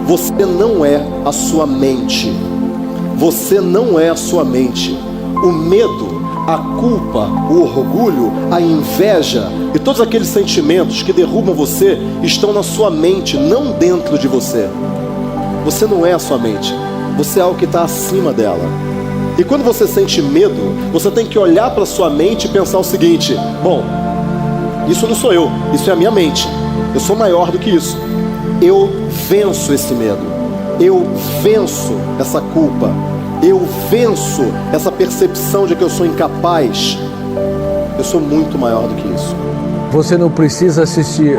você não é a sua mente. Você não é a sua mente. O medo, a culpa, o orgulho, a inveja e todos aqueles sentimentos que derrubam você estão na sua mente, não dentro de você. Você não é a sua mente. Você é algo que está acima dela. E quando você sente medo, você tem que olhar para a sua mente e pensar o seguinte: bom, isso não sou eu, isso é a minha mente. Eu sou maior do que isso. Eu venço esse medo. Eu venço essa culpa. Eu venço essa percepção de que eu sou incapaz. Eu sou muito maior do que isso. Você não precisa assistir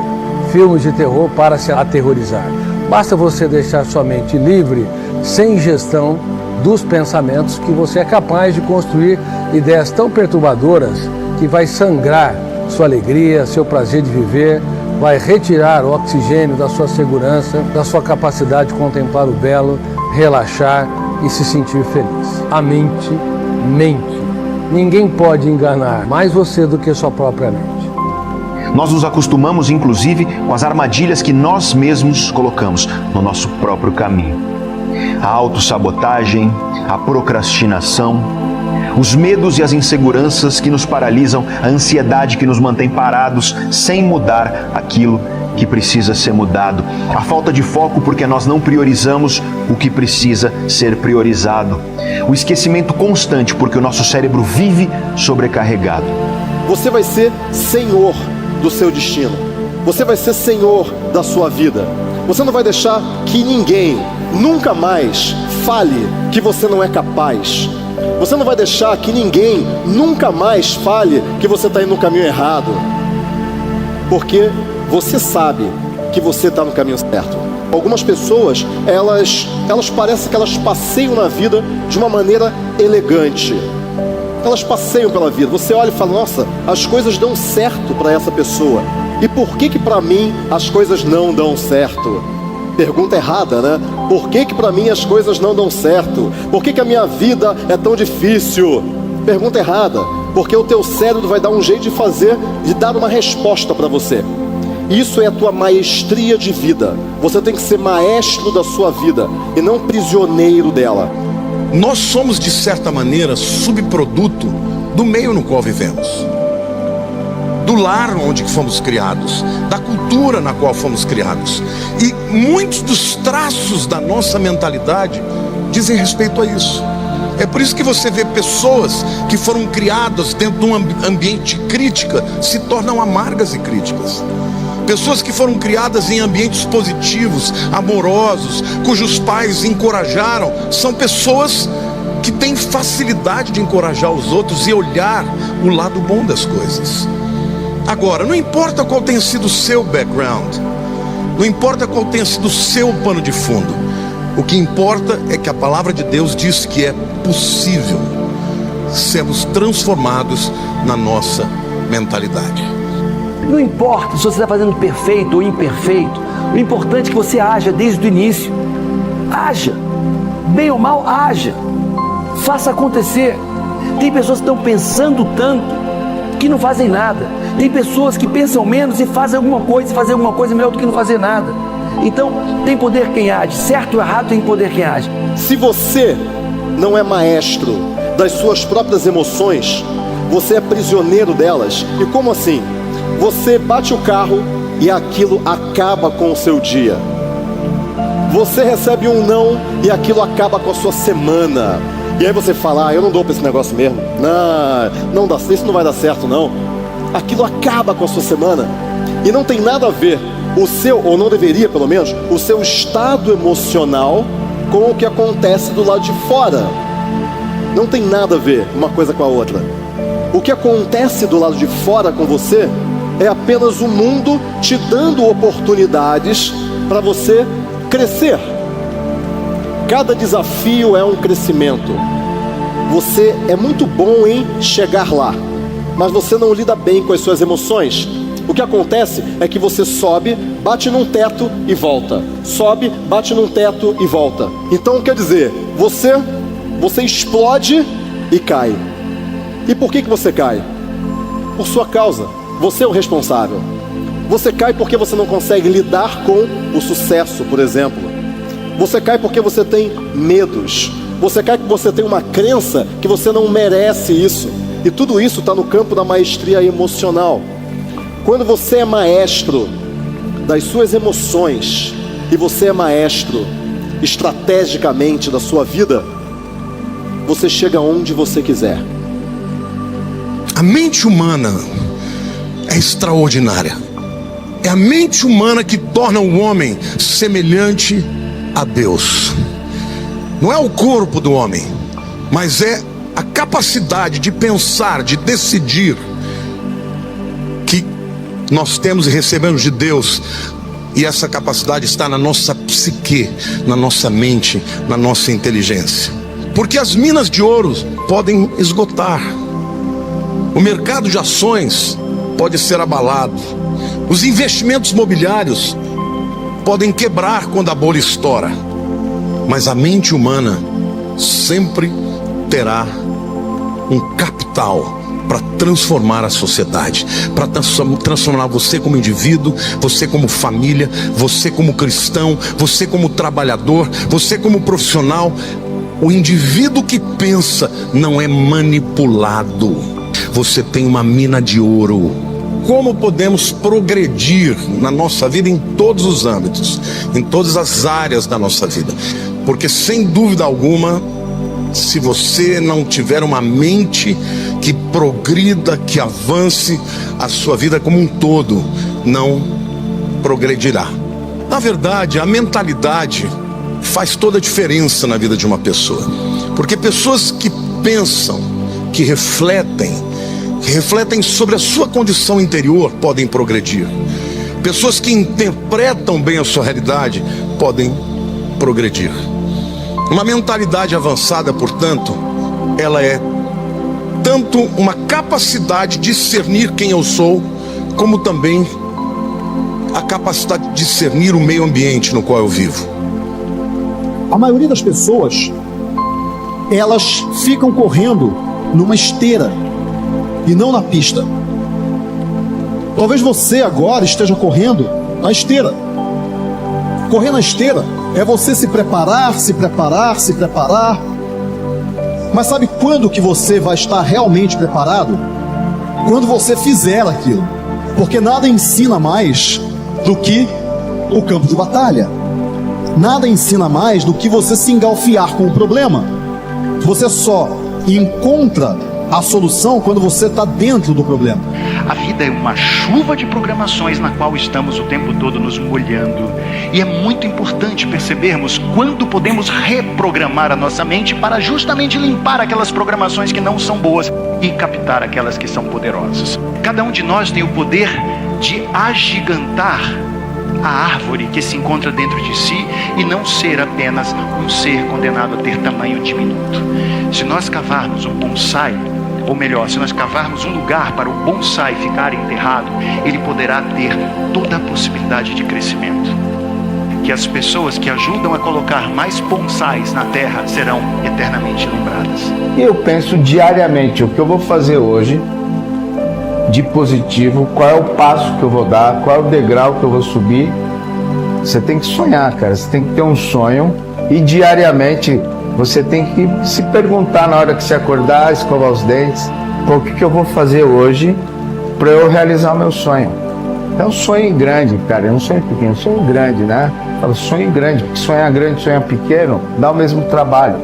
filmes de terror para se aterrorizar. Basta você deixar sua mente livre, sem gestão dos pensamentos, que você é capaz de construir ideias tão perturbadoras que vai sangrar sua alegria, seu prazer de viver, vai retirar o oxigênio da sua segurança, da sua capacidade de contemplar o belo, relaxar e se sentir feliz. A mente mente. Ninguém pode enganar mais você do que sua própria mente. Nós nos acostumamos, inclusive, com as armadilhas que nós mesmos colocamos no nosso próprio caminho. A autossabotagem, a procrastinação, os medos e as inseguranças que nos paralisam, a ansiedade que nos mantém parados sem mudar aquilo que precisa ser mudado, a falta de foco porque nós não priorizamos o que precisa ser priorizado, o esquecimento constante porque o nosso cérebro vive sobrecarregado. Você vai ser senhor do seu destino. Você vai ser senhor da sua vida. Você não vai deixar que ninguém nunca mais fale que você não é capaz. Você não vai deixar que ninguém nunca mais fale que você está indo no caminho errado. Porque você sabe que você está no caminho certo. Algumas pessoas, elas parecem que elas passeiam na vida de uma maneira elegante. Elas passeiam pela vida. Você olha e fala: nossa, as coisas dão certo para essa pessoa. E por que para mim as coisas não dão certo? Pergunta errada, né? Por que para mim as coisas não dão certo? Por que a minha vida é tão difícil? Pergunta errada. Porque o teu cérebro vai dar um jeito de dar uma resposta para você. Isso é a tua maestria de vida. Você tem que ser maestro da sua vida e não prisioneiro dela. Nós somos, de certa maneira, subproduto do meio no qual vivemos, do lar onde fomos criados, da cultura na qual fomos criados. E muitos dos traços da nossa mentalidade dizem respeito a isso. É por isso que você vê pessoas que foram criadas dentro de um ambiente de crítica se tornam amargas e críticas. Pessoas que foram criadas em ambientes positivos, amorosos, cujos pais encorajaram, são pessoas que têm facilidade de encorajar os outros e olhar o lado bom das coisas. Agora, não importa qual tenha sido o seu background, não importa qual tenha sido o seu pano de fundo, o que importa é que a palavra de Deus diz que é possível sermos transformados na nossa mentalidade. Não importa se você está fazendo perfeito ou imperfeito, o importante é que você haja desde o início. Haja, bem ou mal, haja, faça acontecer. Tem pessoas que estão pensando tanto que não fazem nada. Tem pessoas que pensam menos e fazem alguma coisa melhor do que não fazer nada. Então, tem poder quem age, certo ou errado, tem poder quem age. Se você não é maestro das suas próprias emoções, você é prisioneiro delas. E como assim? Você bate o carro e aquilo acaba com o seu dia. Você recebe um não e aquilo acaba com a sua semana. E aí você fala: eu não dou para esse negócio mesmo. Não dá, isso não vai dar certo não. Aquilo acaba com a sua semana. E não tem nada a ver o seu, ou não deveria pelo menos, o seu estado emocional com o que acontece do lado de fora. Não tem nada a ver uma coisa com a outra. O que acontece do lado de fora com você é apenas o mundo te dando oportunidades para você crescer. Cada desafio é um crescimento. Você é muito bom em chegar lá, mas você não lida bem com as suas emoções. O que acontece é que você sobe, bate num teto e volta. Sobe, bate num teto e volta. Então quer dizer, você explode e cai. E por que você cai? Por sua causa. Você é o responsável. Você cai porque você não consegue lidar com o sucesso, por exemplo. Você cai porque você tem medos. Você cai porque você tem uma crença que você não merece isso. E tudo isso está no campo da maestria emocional. Quando você é maestro das suas emoções e você é maestro estrategicamente da sua vida, você chega onde você quiser. A mente humana é extraordinária. É a mente humana que torna o homem semelhante a Deus. Não é o corpo do homem, mas é a capacidade de pensar, de decidir, que nós temos e recebemos de Deus. E essa capacidade está na nossa psique, na nossa mente, na nossa inteligência. Porque as minas de ouro podem esgotar. O mercado de ações pode ser abalado. Os investimentos imobiliários podem quebrar quando a bolha estoura. Mas a mente humana sempre terá um capital para transformar a sociedade, para transformar você como indivíduo, você como família, você como cristão, você como trabalhador, você como profissional. O indivíduo que pensa não é manipulado. Você tem uma mina de ouro. Como podemos progredir na nossa vida em todos os âmbitos, em todas as áreas da nossa vida? Porque sem dúvida alguma, se você não tiver uma mente que progrida, que avance, a sua vida como um todo não progredirá. Na verdade, a mentalidade faz toda a diferença na vida de uma pessoa. Porque pessoas que pensam, que refletem sobre a sua condição interior podem progredir. Pessoas que interpretam bem a sua realidade podem progredir. Uma mentalidade avançada, portanto, ela é tanto uma capacidade de discernir quem eu sou, como também a capacidade de discernir o meio ambiente no qual eu vivo. A maioria das pessoas, elas ficam correndo numa esteira e não na pista. Talvez você agora esteja correndo na esteira. Correr na esteira é você se preparar. Mas sabe quando que você vai estar realmente preparado? Quando você fizer aquilo. Porque nada ensina mais do que o campo de batalha. Nada ensina mais do que você se engalfiar com o problema. Você só encontra a solução quando você está dentro do problema. A vida é uma chuva de programações na qual estamos o tempo todo nos molhando. E é muito importante percebermos quando podemos reprogramar a nossa mente para justamente limpar aquelas programações que não são boas e captar aquelas que são poderosas. Cada um de nós tem o poder de agigantar a árvore que se encontra dentro de si e não ser apenas um ser condenado a ter tamanho diminuto. Se nós cavarmos um bonsai, ou melhor, se nós cavarmos um lugar para o bonsai ficar enterrado, ele poderá ter toda a possibilidade de crescimento. Que as pessoas que ajudam a colocar mais bonsais na terra serão eternamente lembradas. Eu penso diariamente o que eu vou fazer hoje de positivo, qual é o passo que eu vou dar, qual é o degrau que eu vou subir. Você tem que sonhar, cara, você tem que ter um sonho e diariamente você tem que se perguntar na hora que você acordar, escovar os dentes, o que eu vou fazer hoje para eu realizar o meu sonho. É um sonho grande, cara, é um sonho pequeno, um sonho grande, né? Fala sonho grande, porque sonhar grande, sonhar pequeno, dá o mesmo trabalho.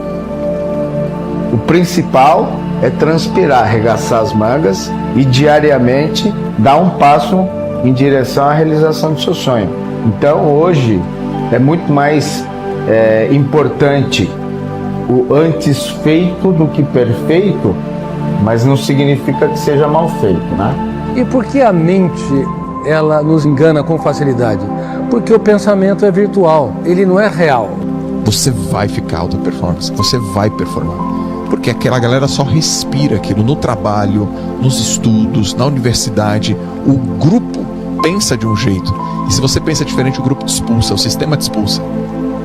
O principal é transpirar, arregaçar as mangas e diariamente dar um passo em direção à realização do seu sonho. Então hoje é muito mais importante o antes feito do que perfeito, mas não significa que seja mal feito, né? E por que a mente, ela nos engana com facilidade? Porque o pensamento é virtual, ele não é real. Você vai ficar alta performance, você vai performar. Porque aquela galera só respira aquilo no trabalho, nos estudos, na universidade. O grupo pensa de um jeito. E se você pensa diferente, o grupo te expulsa, o sistema te expulsa.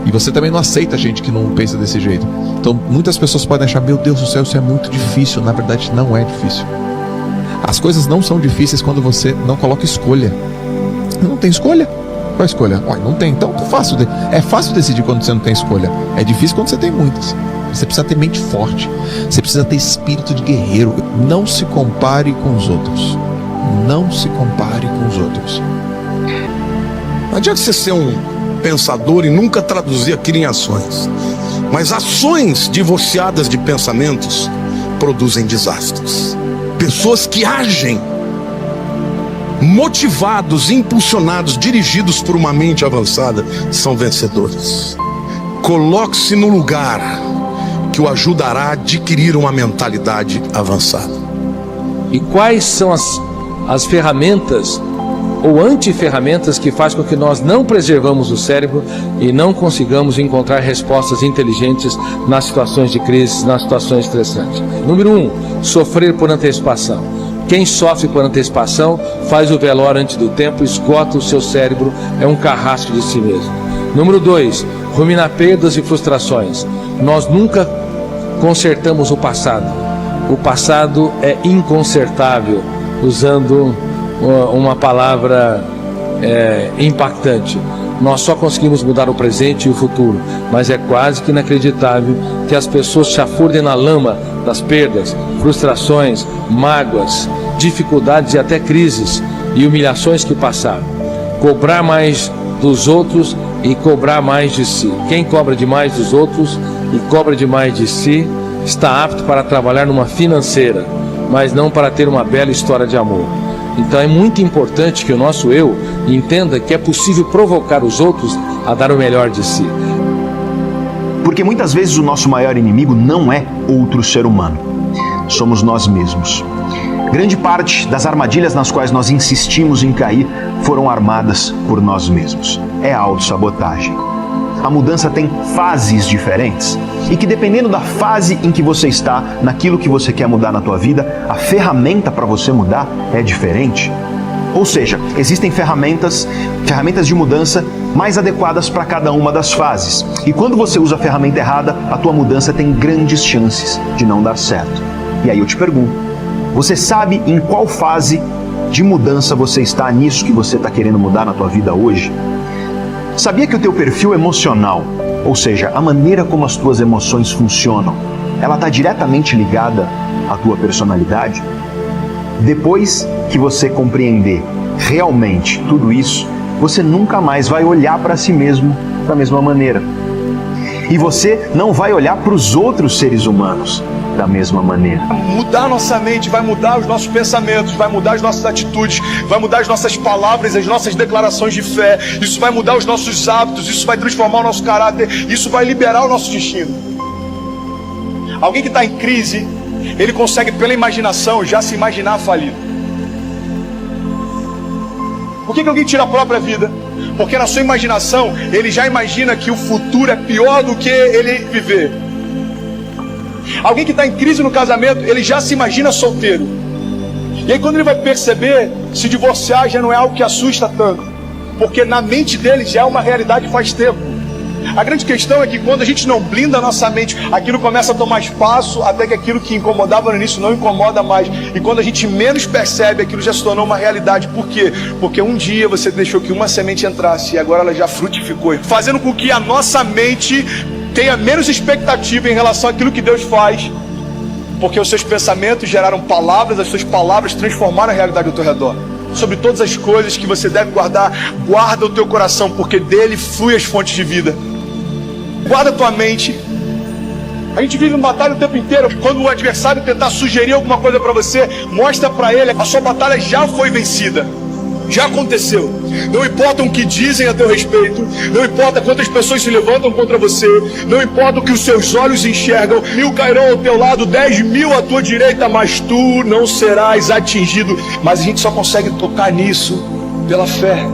E você também não aceita gente que não pensa desse jeito. Então muitas pessoas podem achar, meu Deus do céu, isso é muito difícil. Na verdade não é difícil. As coisas não são difíceis quando você não coloca escolha. Não tem escolha. Qual a escolha? Ué, não tem. Então é fácil decidir quando você não tem escolha. É difícil quando você tem muitas. Você precisa ter mente forte. Você precisa ter espírito de guerreiro. Não se compare com os outros. Não se compare com os outros. Não adianta você ser um pensador e nunca traduzir aquilo em ações. Mas ações divorciadas de pensamentos produzem desastres. Pessoas que agem motivados, impulsionados, dirigidos por uma mente avançada são vencedores. Coloque-se no lugar que o ajudará a adquirir uma mentalidade avançada. E quais são as ferramentas ou antiferramentas que faz com que nós não preservamos o cérebro e não consigamos encontrar respostas inteligentes nas situações de crise, nas situações estressantes? Número 1, sofrer por antecipação. Quem sofre por antecipação faz o velório antes do tempo, esgota o seu cérebro, é um carrasco de si mesmo. Número 2, ruminar perdas e frustrações. Nós nunca consertamos o passado. O passado é inconsertável, usando uma palavra impactante. Nós só conseguimos mudar o presente e o futuro, mas é quase que inacreditável que as pessoas chafurdem na lama das perdas, frustrações, mágoas, dificuldades e até crises e humilhações que passaram. Cobrar mais dos outros e cobrar mais de si. Quem cobra demais dos outros e cobra demais de si está apto para trabalhar numa financeira, mas não para ter uma bela história de amor. Então é muito importante que o nosso eu entenda que é possível provocar os outros a dar o melhor de si. Porque muitas vezes o nosso maior inimigo não é outro ser humano. Somos nós mesmos. Grande parte das armadilhas nas quais nós insistimos em cair foram armadas por nós mesmos. É a autossabotagem. A mudança tem fases diferentes e que, dependendo da fase em que você está, naquilo que você quer mudar na tua vida, a ferramenta para você mudar é diferente. Ou seja, existem ferramentas de mudança mais adequadas para cada uma das fases. E quando você usa a ferramenta errada, a tua mudança tem grandes chances de não dar certo. E aí eu te pergunto, você sabe em qual fase de mudança você está nisso que você está querendo mudar na tua vida hoje? Sabia que o teu perfil emocional, ou seja, a maneira como as tuas emoções funcionam, ela está diretamente ligada à tua personalidade? Depois que você compreender realmente tudo isso, você nunca mais vai olhar para si mesmo da mesma maneira. E você não vai olhar para os outros seres humanos da mesma maneira. Mudar a nossa mente vai mudar os nossos pensamentos, vai mudar as nossas atitudes, vai mudar as nossas palavras, as nossas declarações de fé. Isso vai mudar os nossos hábitos, isso vai transformar o nosso caráter, isso vai liberar o nosso destino. Alguém que está em crise, ele consegue pela imaginação já se imaginar falido. Por que alguém tira a própria vida? Porque na sua imaginação ele já imagina que o futuro é pior do que ele viver. Alguém que está em crise no casamento, ele já se imagina solteiro. E aí quando ele vai perceber, se divorciar já não é algo que assusta tanto, porque na mente dele já é uma realidade faz tempo. A grande questão é que quando a gente não blinda a nossa mente, aquilo começa a tomar espaço, até que aquilo que incomodava no início não incomoda mais. E quando a gente menos percebe, aquilo já se tornou uma realidade. Por quê? Porque um dia você deixou que uma semente entrasse e agora ela já frutificou, fazendo com que a nossa mente tenha menos expectativa em relação àquilo que Deus faz, porque os seus pensamentos geraram palavras, as suas palavras transformaram a realidade ao teu redor. Sobre todas as coisas que você deve guardar, guarda o teu coração, porque dele fluem as fontes de vida. Guarda a tua mente. A gente vive uma batalha o tempo inteiro. Quando o adversário tentar sugerir alguma coisa para você, mostra para ele, a sua batalha já foi vencida. Já aconteceu. Não importa o que dizem a teu respeito, não importa quantas pessoas se levantam contra você, não importa o que os seus olhos enxergam, 1000 cairão ao teu lado, 10.000 à tua direita, mas tu não serás atingido. Mas a gente só consegue tocar nisso pela fé.